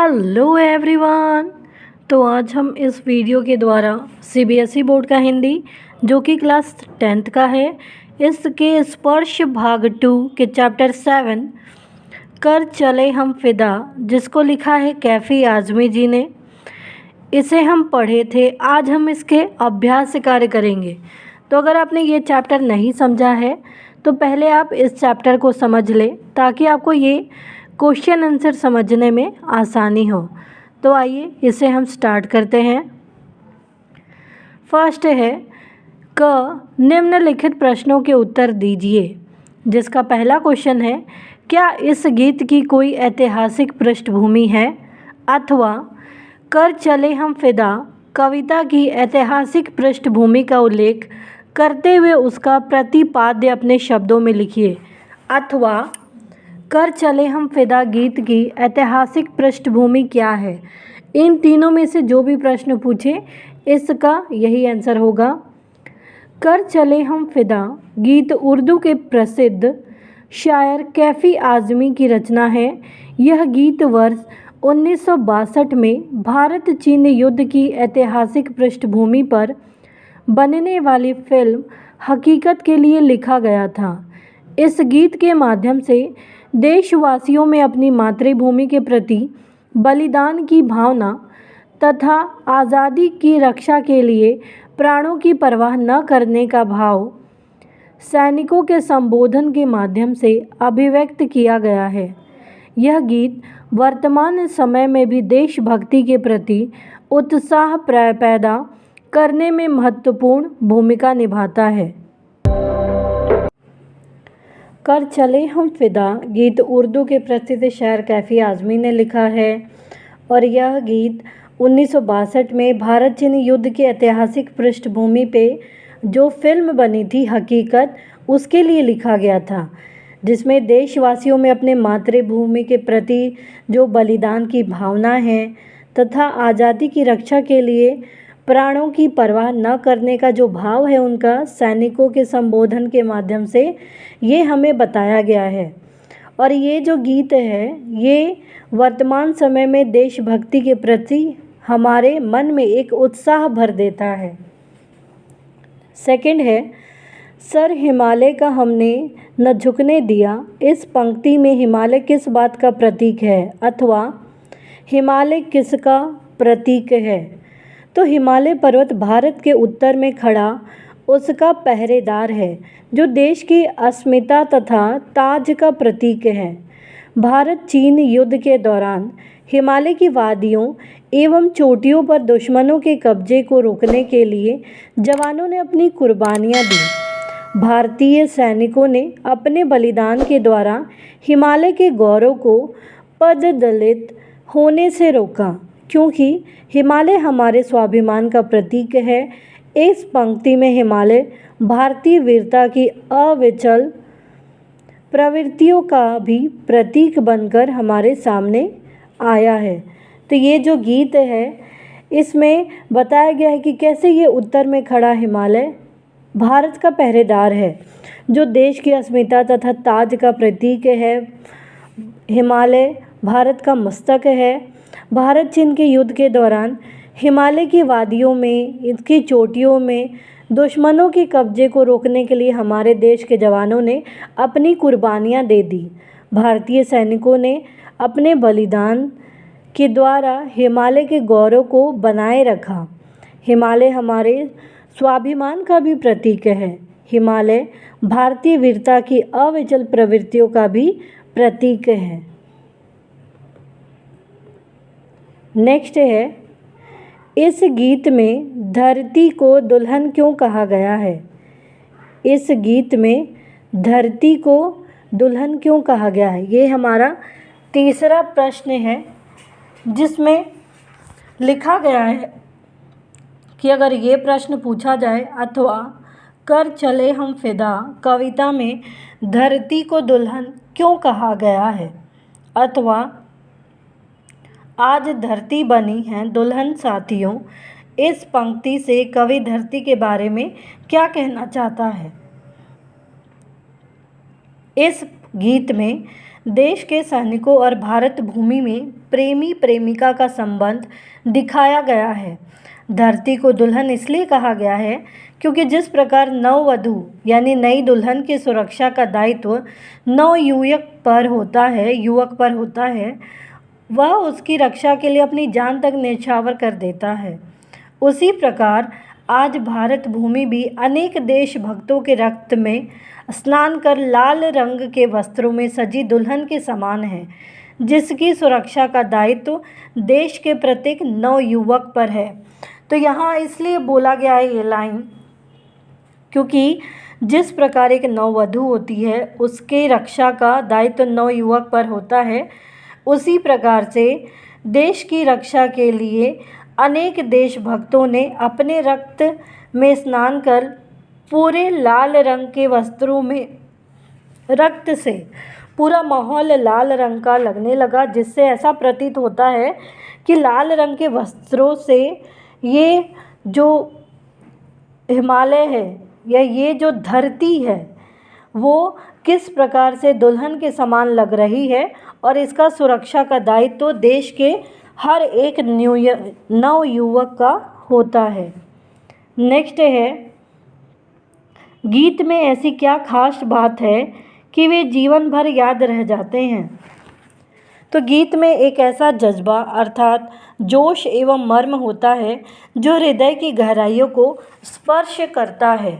Hello everyone. तो आज हम इस वीडियो के द्वारा सीबीएसई बोर्ड का हिंदी जो कि क्लास 10th का है, इसके स्पर्श भाग 2 के चैप्टर 7 कर चले हम फिदा, जिसको लिखा है कैफ़ी आज़मी जी ने, इसे हम पढ़े थे। आज हम इसके अभ्यास कार्य करेंगे। तो अगर आपने ये चैप्टर नहीं समझा है तो पहले आप इस चैप्टर को समझ लें ताकि आपको ये क्वेश्चन आंसर समझने में आसानी हो। तो आइए इसे हम स्टार्ट करते हैं। फर्स्ट है क निम्नलिखित प्रश्नों के उत्तर दीजिए, जिसका पहला क्वेश्चन है क्या इस गीत की कोई ऐतिहासिक पृष्ठभूमि है, अथवा कर चले हम फिदा कविता की ऐतिहासिक पृष्ठभूमि का उल्लेख करते हुए उसका प्रतिपाद्य अपने शब्दों में लिखिए, अथवा कर चले हम फिदा गीत की ऐतिहासिक पृष्ठभूमि क्या है। इन तीनों में से जो भी प्रश्न पूछे इसका यही आंसर होगा। कर चले हम फिदा गीत उर्दू के प्रसिद्ध शायर कैफ़ी आज़मी की रचना है। यह गीत वर्ष 1962 में भारत चीन युद्ध की ऐतिहासिक पृष्ठभूमि पर बनने वाली फिल्म हकीकत के लिए लिखा गया था। इस गीत के माध्यम से देशवासियों में अपनी मातृभूमि के प्रति बलिदान की भावना तथा आज़ादी की रक्षा के लिए प्राणों की परवाह न करने का भाव सैनिकों के संबोधन के माध्यम से अभिव्यक्त किया गया है। यह गीत वर्तमान समय में भी देशभक्ति के प्रति उत्साह पैदा करने में महत्वपूर्ण भूमिका निभाता है। कर चले हम फिदा गीत उर्दू के प्रसिद्ध शायर कैफ़ी आज़मी ने लिखा है और यह गीत 1962 में भारत चीन युद्ध की ऐतिहासिक पृष्ठभूमि पे जो फिल्म बनी थी हकीकत, उसके लिए लिखा गया था, जिसमें देशवासियों में अपने मातृभूमि के प्रति जो बलिदान की भावना है तथा आज़ादी की रक्षा के लिए प्राणों की परवाह न करने का जो भाव है उनका सैनिकों के संबोधन के माध्यम से ये हमें बताया गया है। और ये जो गीत है ये वर्तमान समय में देशभक्ति के प्रति हमारे मन में एक उत्साह भर देता है। सेकंड है सर हिमालय का हमने न झुकने दिया। इस पंक्ति में हिमालय किस बात का प्रतीक है, अथवा हिमालय किसका प्रतीक है। तो हिमालय पर्वत भारत के उत्तर में खड़ा उसका पहरेदार है जो देश की अस्मिता तथा ताज का प्रतीक है। भारत चीन युद्ध के दौरान हिमालय की वादियों एवं चोटियों पर दुश्मनों के कब्जे को रोकने के लिए जवानों ने अपनी कुर्बानियां दी। भारतीय सैनिकों ने अपने बलिदान के द्वारा हिमालय के गौरव को पददलित होने से रोका, क्योंकि हिमालय हमारे स्वाभिमान का प्रतीक है। इस पंक्ति में हिमालय भारतीय वीरता की अविचल प्रवृत्तियों का भी प्रतीक बनकर हमारे सामने आया है। तो ये जो गीत है इसमें बताया गया है कि कैसे ये उत्तर में खड़ा हिमालय भारत का पहरेदार है जो देश की अस्मिता तथा ताज का प्रतीक है। हिमालय भारत का मस्तक है। भारत चीन के युद्ध के दौरान हिमालय की वादियों में, इसकी चोटियों में दुश्मनों के कब्जे को रोकने के लिए हमारे देश के जवानों ने अपनी कुर्बानियां दे दी। भारतीय सैनिकों ने अपने बलिदान के द्वारा हिमालय के गौरव को बनाए रखा। हिमालय हमारे स्वाभिमान का भी प्रतीक है। हिमालय भारतीय वीरता की अविचल प्रवृत्तियों का भी प्रतीक है। नेक्स्ट है इस गीत में धरती को दुल्हन क्यों कहा गया है। इस गीत में धरती को दुल्हन क्यों कहा गया है, ये हमारा तीसरा प्रश्न है, जिसमें लिखा गया है कि अगर ये प्रश्न पूछा जाए अथवा कर चले हम फिदा कविता में धरती को दुल्हन क्यों कहा गया है, अथवा आज धरती बनी है दुल्हन साथियों, इस पंक्ति से कवि धरती के बारे में क्या कहना चाहता है। इस गीत में देश के सैनिकों और भारत भूमि में प्रेमी प्रेमिका का संबंध दिखाया गया है। धरती को दुल्हन इसलिए कहा गया है क्योंकि जिस प्रकार नववधू यानी नई दुल्हन की सुरक्षा का दायित्व युवक पर होता है, वह उसकी रक्षा के लिए अपनी जान तक न्यौछावर कर देता है। उसी प्रकार आज भारत भूमि भी अनेक देशभक्तों के रक्त में स्नान कर लाल रंग के वस्त्रों में सजी दुल्हन के समान है, जिसकी सुरक्षा का दायित्व देश के प्रत्येक नवयुवक पर है। तो यहाँ इसलिए बोला गया है ये लाइन क्योंकि जिस प्रकार एक नववधू होती है उसके रक्षा का दायित्व नवयुवक पर होता है, उसी प्रकार से देश की रक्षा के लिए अनेक देशभक्तों ने अपने रक्त में स्नान कर पूरे लाल रंग के वस्त्रों में रक्त से पूरा माहौल लाल रंग का लगने लगा, जिससे ऐसा प्रतीत होता है कि लाल रंग के वस्त्रों से ये जो हिमालय है या ये जो धरती है वो किस प्रकार से दुल्हन के समान लग रही है और इसका सुरक्षा का दायित्व तो देश के हर एक नवयुवक का होता है। नेक्स्ट है, गीत में ऐसी क्या खास बात है कि वे जीवन भर याद रह जाते हैं। तो गीत में एक ऐसा जज्बा अर्थात जोश एवं मर्म होता है जो हृदय की गहराइयों को स्पर्श करता है।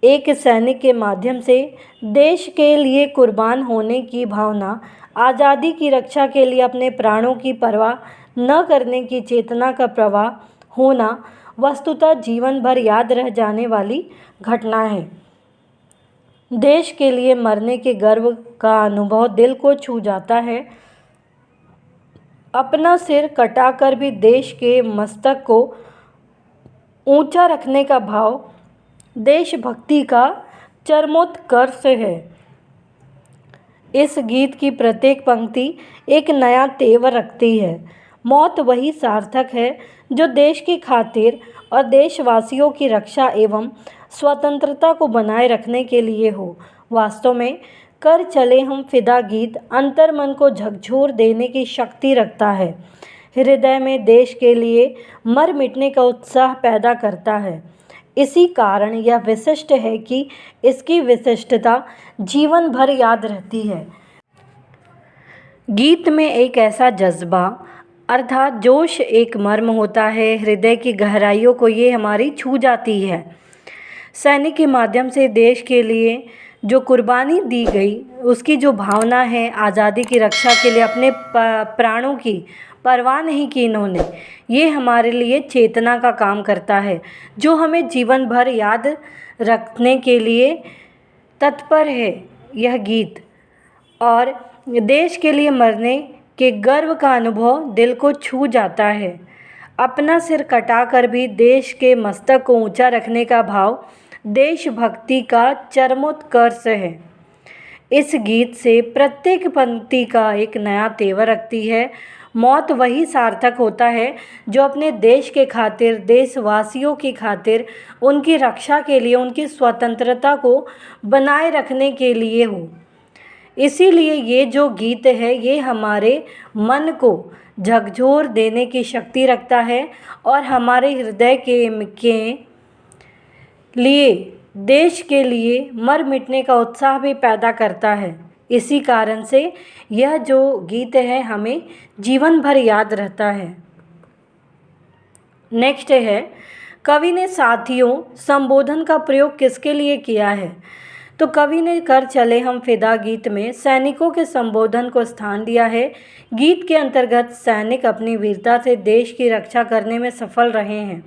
एक सैनिक के माध्यम से देश के लिए कुर्बान होने की भावना, आज़ादी की रक्षा के लिए अपने प्राणों की परवाह न करने की चेतना का प्रवाह होना वस्तुतः जीवन भर याद रह जाने वाली घटना है। देश के लिए मरने के गर्व का अनुभव दिल को छू जाता है। अपना सिर कटाकर भी देश के मस्तक को ऊंचा रखने का भाव देशभक्ति का चरमोत्कर्ष है। इस गीत की प्रत्येक पंक्ति एक नया तेवर रखती है। मौत वही सार्थक है जो देश की खातिर और देशवासियों की रक्षा एवं स्वतंत्रता को बनाए रखने के लिए हो। वास्तव में कर चले हम फिदा गीत अंतर्मन को झकझोर देने की शक्ति रखता है, हृदय में देश के लिए मर मिटने का उत्साह पैदा करता है। इसी कारण यह विशिष्ट है कि इसकी विशिष्टता जीवन भर याद रहती है। गीत में एक ऐसा जज्बा अर्थात जोश एक मर्म होता है, हृदय की गहराइयों को ये हमारी छू जाती है। सैनिक के माध्यम से देश के लिए जो कुर्बानी दी गई उसकी जो भावना है, आज़ादी की रक्षा के लिए अपने प्राणों की परवाह नहीं की इन्होंने, ये हमारे लिए चेतना का काम करता है जो हमें जीवन भर याद रखने के लिए तत्पर है यह गीत। और देश के लिए मरने के गर्व का अनुभव दिल को छू जाता है। अपना सिर कटाकर भी देश के मस्तक को ऊंचा रखने का भाव देशभक्ति का चरमोत्कर्ष है। इस गीत से प्रत्येक पंक्ति का एक नया तेवर रखती है। मौत वही सार्थक होता है जो अपने देश के खातिर, देशवासियों की खातिर, उनकी रक्षा के लिए, उनकी स्वतंत्रता को बनाए रखने के लिए हो। इसीलिए ये जो गीत है ये हमारे मन को झकझोर देने की शक्ति रखता है और हमारे हृदय के लिए, देश के लिए मर मिटने का उत्साह भी पैदा करता है। इसी कारण से यह जो गीत है हमें जीवन भर याद रहता है। नेक्स्ट है, कवि ने साथियों संबोधन का प्रयोग किसके लिए किया है। तो कवि ने कर चले हम फिदा गीत में सैनिकों के संबोधन को स्थान दिया है। गीत के अंतर्गत सैनिक अपनी वीरता से देश की रक्षा करने में सफल रहे हैं,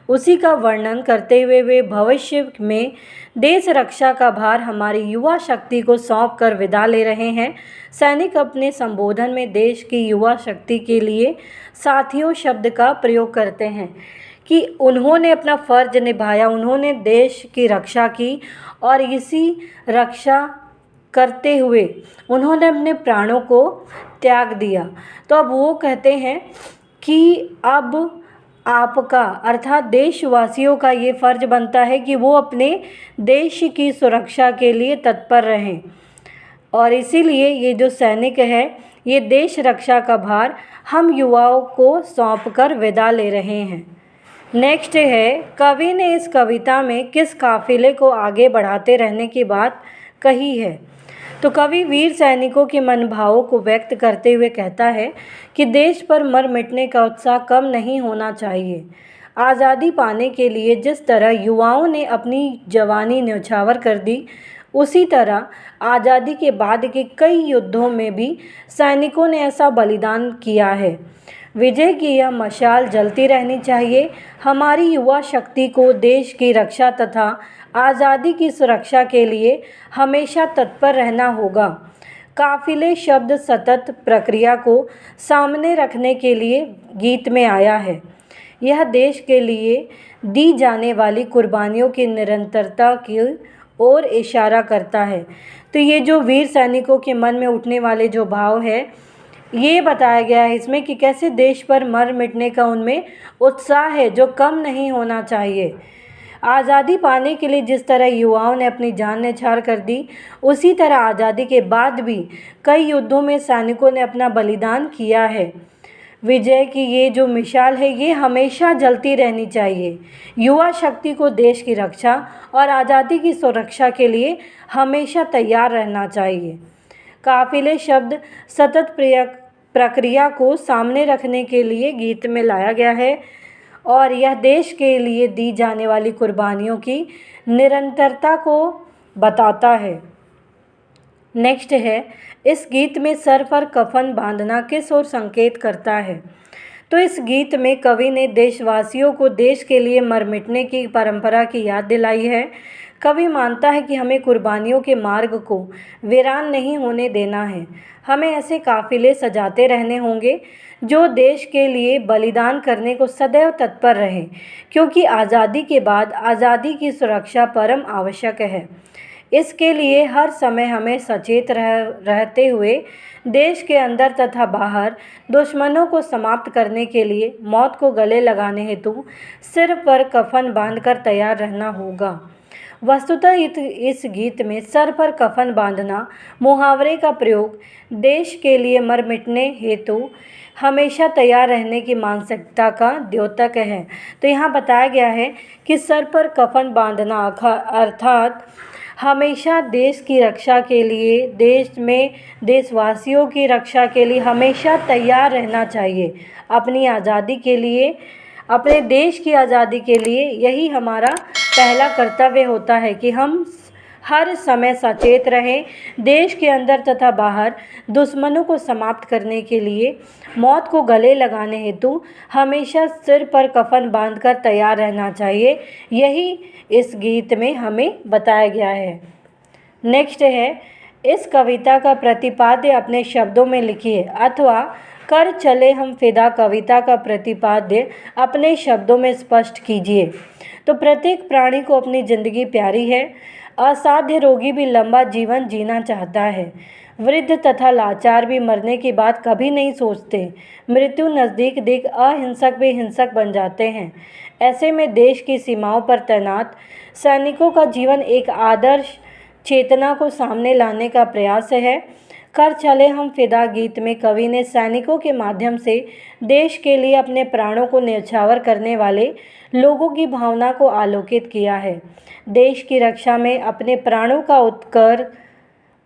उसी का वर्णन करते हुए वे भविष्य में देश रक्षा का भार हमारी युवा शक्ति को सौंप कर विदा ले रहे हैं। सैनिक अपने संबोधन में देश की युवा शक्ति के लिए साथियों शब्द का प्रयोग करते हैं कि उन्होंने अपना फ़र्ज निभाया, उन्होंने देश की रक्षा की और इसी रक्षा करते हुए उन्होंने अपने प्राणों को त्याग दिया। तो अब वो कहते हैं कि अब आपका अर्थात देशवासियों का ये फ़र्ज बनता है कि वो अपने देश की सुरक्षा के लिए तत्पर रहें। और इसीलिए ये जो सैनिक है, ये देश रक्षा का भार हम युवाओं को सौंपकर विदा ले रहे हैं। नेक्स्ट है, कवि ने इस कविता में किस काफिले को आगे बढ़ाते रहने की बात कही है? तो कवि वीर सैनिकों के मनोभावों को व्यक्त करते हुए कहता है कि देश पर मर मिटने का उत्साह कम नहीं होना चाहिए। आज़ादी पाने के लिए जिस तरह युवाओं ने अपनी जवानी न्यौछावर कर दी, उसी तरह आज़ादी के बाद के कई युद्धों में भी सैनिकों ने ऐसा बलिदान किया है। विजय की यह मशाल जलती रहनी चाहिए। हमारी युवा शक्ति को देश की रक्षा तथा आज़ादी की सुरक्षा के लिए हमेशा तत्पर रहना होगा। काफिले शब्द सतत प्रक्रिया को सामने रखने के लिए गीत में आया है। यह देश के लिए दी जाने वाली कुर्बानियों की निरंतरता की ओर इशारा करता है। तो ये जो वीर सैनिकों के मन में उठने वाले जो भाव है, ये बताया गया है इसमें कि कैसे देश पर मर मिटने का उनमें उत्साह है जो कम नहीं होना चाहिए। आज़ादी पाने के लिए जिस तरह युवाओं ने अपनी जान न्यौछावर कर दी, उसी तरह आज़ादी के बाद भी कई युद्धों में सैनिकों ने अपना बलिदान किया है। विजय की ये जो मिसाल है, ये हमेशा जलती रहनी चाहिए। युवा शक्ति को देश की रक्षा और आज़ादी की सुरक्षा के लिए हमेशा तैयार रहना चाहिए। काफिले शब्द सतत प्रक्रिया को सामने रखने के लिए गीत में लाया गया है और यह देश के लिए दी जाने वाली कुर्बानियों की निरंतरता को बताता है। नेक्स्ट है, इस गीत में सर पर कफन बांधना किस ओर संकेत करता है? तो इस गीत में कवि ने देशवासियों को देश के लिए मर मिटने की परंपरा की याद दिलाई है। कवि मानता है कि हमें कुर्बानियों के मार्ग को वीरान नहीं होने देना है। हमें ऐसे काफिले सजाते रहने होंगे जो देश के लिए बलिदान करने को सदैव तत्पर रहें, क्योंकि आज़ादी के बाद आज़ादी की सुरक्षा परम आवश्यक है। इसके लिए हर समय हमें सचेत रहते हुए देश के अंदर तथा बाहर दुश्मनों को समाप्त करने के लिए मौत को गले लगाने हेतु सिर पर कफन बांधकर तैयार रहना होगा। वस्तुतः इस गीत में सर पर कफन बांधना मुहावरे का प्रयोग देश के लिए मर मिटने हेतु हमेशा तैयार रहने की मानसिकता का द्योतक है। तो यहाँ बताया गया है कि सर पर कफन बांधना अर्थात हमेशा देश की रक्षा के लिए, देश में देशवासियों की रक्षा के लिए हमेशा तैयार रहना चाहिए। अपनी आज़ादी के लिए, अपने देश की आज़ादी के लिए यही हमारा पहला कर्तव्य होता है कि हम हर समय सचेत रहें। देश के अंदर तथा बाहर दुश्मनों को समाप्त करने के लिए मौत को गले लगाने हेतु हमेशा सिर पर कफन बांधकर तैयार रहना चाहिए। यही इस गीत में हमें बताया गया है। नेक्स्ट है, इस कविता का प्रतिपाद्य अपने शब्दों में लिखिए अथवा कर चले हम फिदा कविता का प्रतिपाद्य अपने शब्दों में स्पष्ट कीजिए। तो प्रत्येक प्राणी को अपनी ज़िंदगी प्यारी है। असाध्य रोगी भी लंबा जीवन जीना चाहता है। वृद्ध तथा लाचार भी मरने की बात कभी नहीं सोचते। मृत्यु नज़दीक देख अहिंसक भी हिंसक बन जाते हैं। ऐसे में देश की सीमाओं पर तैनात सैनिकों का जीवन एक आदर्श चेतना को सामने लाने का प्रयास है। कर चले हम फिदा गीत में कवि ने सैनिकों के माध्यम से देश के लिए अपने प्राणों को न्यौछावर करने वाले लोगों की भावना को आलोकित किया है। देश की रक्षा में अपने प्राणों का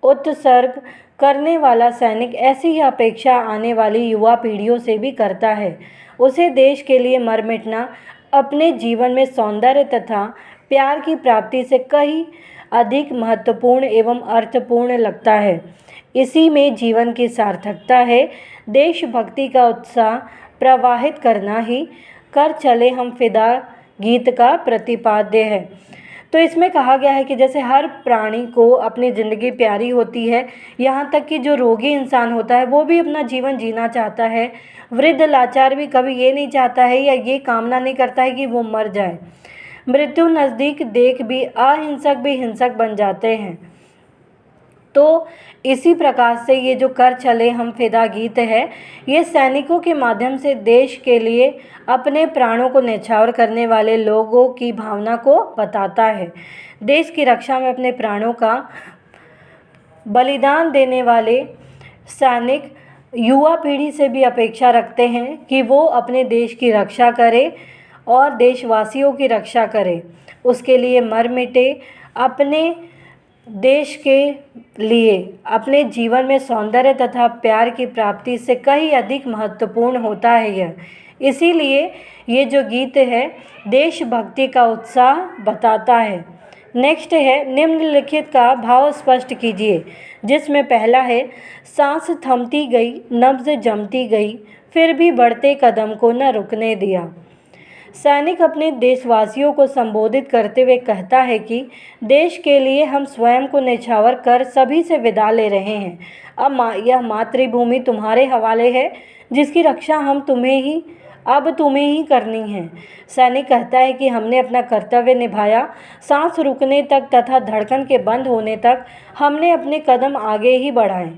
उत्सर्ग करने वाला सैनिक ऐसी ही अपेक्षा आने वाली युवा पीढ़ियों से भी करता है। उसे देश के लिए मर मिटना अपने जीवन में सौंदर्य तथा प्यार की प्राप्ति से कहीं अधिक महत्वपूर्ण एवं अर्थपूर्ण लगता है। इसी में जीवन की सार्थकता है। देशभक्ति का उत्साह प्रवाहित करना ही कर चले हम फिदा गीत का प्रतिपाद्य है। तो इसमें कहा गया है कि जैसे हर प्राणी को अपनी ज़िंदगी प्यारी होती है, यहाँ तक कि जो रोगी इंसान होता है वो भी अपना जीवन जीना चाहता है। वृद्ध लाचार भी कभी ये नहीं चाहता है या ये कामना नहीं करता है कि वो मर जाए। मृत्यु नज़दीक देख भी अहिंसक भी हिंसक बन जाते हैं। तो इसी प्रकार से ये जो कर चले हम फिदा गीत है, ये सैनिकों के माध्यम से देश के लिए अपने प्राणों को न्यौछावर करने वाले लोगों की भावना को बताता है। देश की रक्षा में अपने प्राणों का बलिदान देने वाले सैनिक युवा पीढ़ी से भी अपेक्षा रखते हैं कि वो अपने देश की रक्षा करे और देशवासियों की रक्षा करे, उसके लिए मर मिटे। अपने देश के लिए अपने जीवन में सौंदर्य तथा प्यार की प्राप्ति से कहीं अधिक महत्वपूर्ण होता है यह। इसीलिए ये जो गीत है देशभक्ति का उत्साह बताता है। नेक्स्ट है, निम्नलिखित का भाव स्पष्ट कीजिए, जिसमें पहला है, सांस थमती गई, नब्ज़ जमती गई, फिर भी बढ़ते कदम को न रुकने दिया। सैनिक अपने देशवासियों को संबोधित करते हुए कहता है कि देश के लिए हम स्वयं को न्यौछावर कर सभी से विदा ले रहे हैं। अब यह मातृभूमि तुम्हारे हवाले है, जिसकी रक्षा अब तुम्हें ही करनी है। सैनिक कहता है कि हमने अपना कर्तव्य निभाया, सांस रुकने तक तथा धड़कन के बंद होने तक हमने अपने कदम आगे ही बढ़ाए।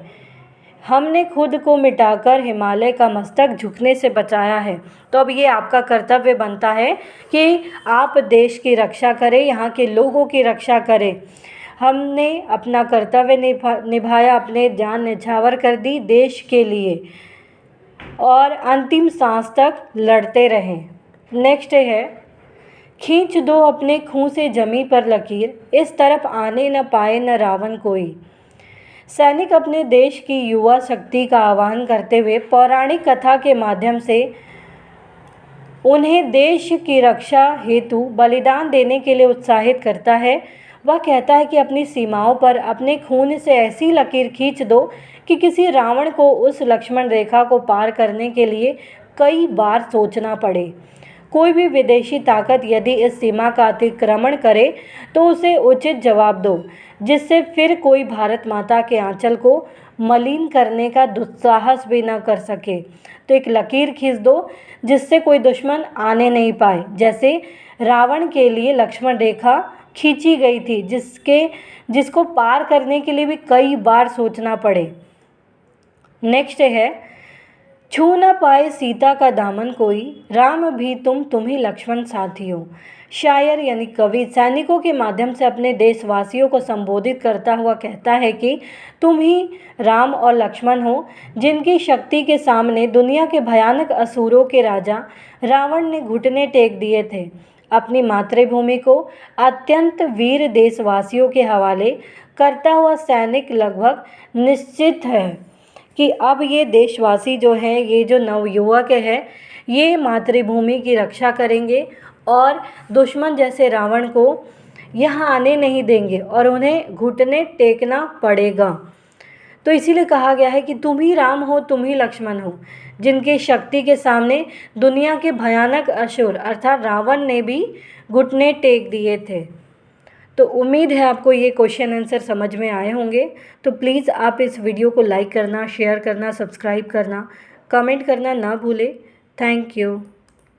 हमने खुद को मिटाकर हिमालय का मस्तक झुकने से बचाया है। तो अब ये आपका कर्तव्य बनता है कि आप देश की रक्षा करें, यहाँ के लोगों की रक्षा करें। हमने अपना कर्तव्य निभाया, अपने जान न्यौछावर कर दी देश के लिए और अंतिम सांस तक लड़ते रहें। नेक्स्ट है, खींच दो अपने खून से जमी पर लकीर, इस तरफ आने न पाए न रावण कोई। सैनिक अपने देश की युवा शक्ति का आह्वान करते हुए पौराणिक कथा के माध्यम से उन्हें देश की रक्षा हेतु बलिदान देने के लिए उत्साहित करता है। वह कहता है कि अपनी सीमाओं पर अपने खून से ऐसी लकीर खींच दो कि किसी रावण को उस लक्ष्मण रेखा को पार करने के लिए कई बार सोचना पड़े। कोई भी विदेशी ताकत यदि इस सीमा का अतिक्रमण करे तो उसे उचित जवाब दो, जिससे फिर कोई भारत माता के आंचल को मलिन करने का दुस्साहस भी न कर सके। तो एक लकीर खींच दो जिससे कोई दुश्मन आने नहीं पाए, जैसे रावण के लिए लक्ष्मण रेखा खींची गई थी, जिसको पार करने के लिए भी कई बार सोचना पड़े। नेक्स्ट है, छू न पाए सीता का दामन कोई, राम भी तुम ही लक्ष्मण साथी हो। शायर यानी कवि सैनिकों के माध्यम से अपने देशवासियों को संबोधित करता हुआ कहता है कि तुम ही राम और लक्ष्मण हो, जिनकी शक्ति के सामने दुनिया के भयानक असुरों के राजा रावण ने घुटने टेक दिए थे। अपनी मातृभूमि को अत्यंत वीर देशवासियों के हवाले करता हुआ सैनिक लगभग निश्चित है कि अब ये देशवासी जो हैं, ये जो नवयुवक हैं, ये मातृभूमि की रक्षा करेंगे और दुश्मन जैसे रावण को यहाँ आने नहीं देंगे और उन्हें घुटने टेकना पड़ेगा। तो इसीलिए कहा गया है कि तुम ही राम हो, तुम ही लक्ष्मण हो, जिनकी शक्ति के सामने दुनिया के भयानक असुर अर्थात रावण ने भी घुटने टेक दिए थे। तो उम्मीद है आपको ये क्वेश्चन आंसर समझ में आए होंगे। तो प्लीज़ आप इस वीडियो को लाइक करना, शेयर करना, सब्सक्राइब करना, कमेंट करना ना भूलें। Thank you.